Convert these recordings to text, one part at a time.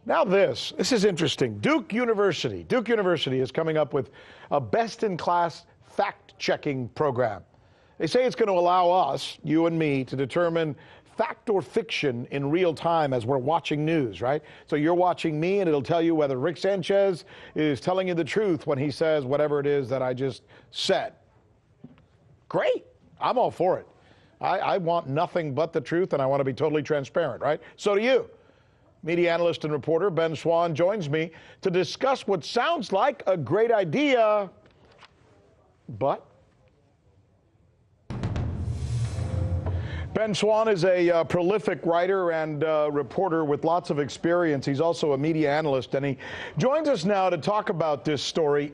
Now this is interesting. Duke University is coming up with a best-in-class fact-checking program. They say it's going to allow us, you and me, to determine fact or fiction in real time as we're watching news, right? So you're watching me and it'll tell you whether Rick Sanchez is telling you the truth when he says whatever it is that I just said. Great. I'm all for it. I want nothing but the truth, and I want to be totally transparent, right? So do you. Media analyst and reporter Ben Swann joins me to discuss what sounds like a great idea, but Ben Swann is a prolific writer and reporter with lots of experience. He's also a media analyst, and he joins us now to talk about this story.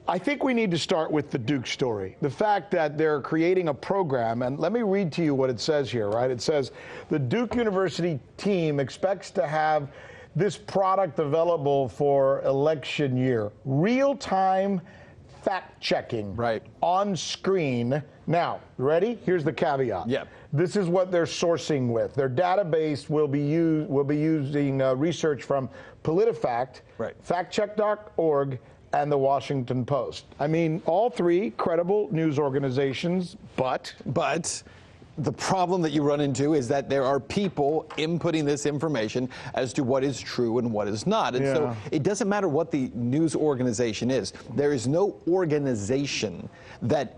I think we need to start with the Duke story. The fact that they're creating a program, and let me read to you what it says here, right? It says the Duke University team expects to have this product available for election year. Real-time fact-checking on screen. Now, ready? Here's the caveat. Yeah. This is what they're sourcing with. Their database will be using research from Politifact, factcheck.org, and the Washington Post. I mean, all three credible news organizations, but the problem that you run into is that there are people inputting this information as to what is true and what is not. And so it doesn't matter what the news organization is. There is no organization that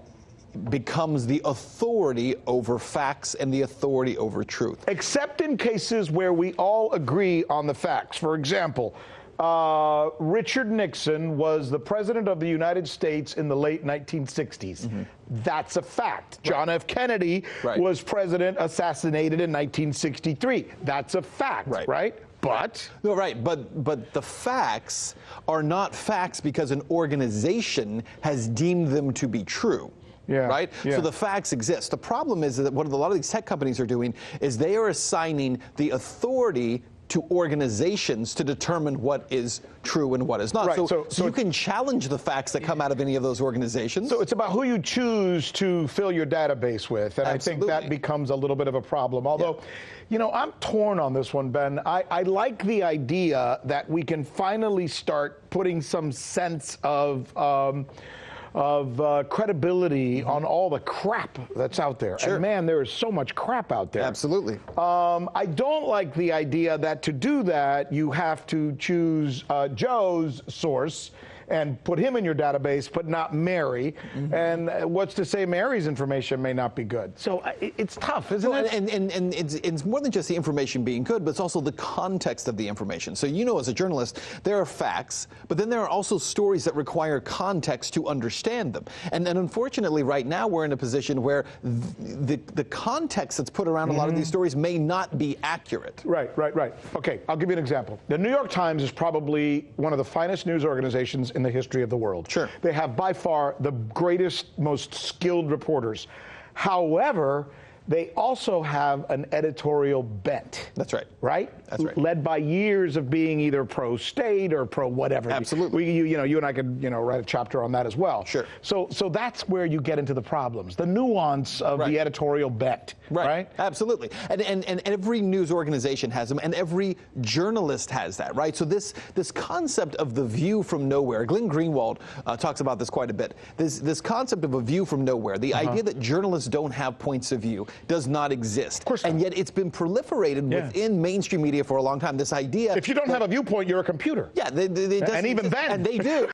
becomes the authority over facts and the authority over truth. Except in cases where we all agree on the facts. For example, Richard Nixon was the president of the United States in the late 1960s. That's a fact. John F. Kennedy was president, assassinated in 1963. That's a fact, right? But but the facts are not facts because an organization has deemed them to be true. So the facts exist. The problem is that what a lot of these tech companies are doing is they are assigning the authority to organizations to determine what is true and what is not. So you can challenge the facts that come out of any of those organizations. So it's about who you choose to fill your database with, and I think that becomes a little bit of a problem. Although, you know, I'm torn on this one, Ben. I like the idea that we can finally start putting some sense of credibility on all the crap that's out there. And man, there is so much crap out there. Absolutely. I don't like the idea that to do that, you have to choose Joe's source and put him in your database, but not Mary. And what's to say Mary's information may not be good? So it's tough, isn't it? And it's more than just the information being good, but it's also the context of the information. So you know, as a journalist, there are facts, but then there are also stories that require context to understand them. And unfortunately, right now, we're in a position where the context that's put around a lot of these stories may not be accurate. Right. Okay, I'll give you an example. The New York Times is probably one of the finest news organizations in the history of the world. They have by far the greatest, most skilled reporters. However, they also have an editorial bent. That's right. Led by years of being either pro-state or pro-whatever. Absolutely. You and I could, write a chapter on that as well. So that's where you get into the problems, the nuance of the editorial bent. Absolutely. And every news organization has them, and every journalist has that, right? So this concept of the view from nowhere, Glenn Greenwald talks about this quite a bit. This concept of a view from nowhere, the idea that journalists don't have points of view, does not exist. Of course not. And yet it's been proliferated within mainstream media for a long time. This idea. If you don't have a viewpoint, you're a computer. Yeah, and even then. And they do.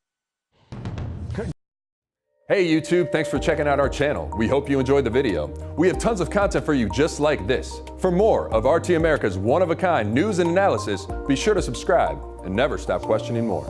Hey YouTube, thanks for checking out our channel. We hope you enjoyed the video. We have tons of content for you just like this. For more of RT America's one-of-a-kind news and analysis, be sure to subscribe and never stop questioning more.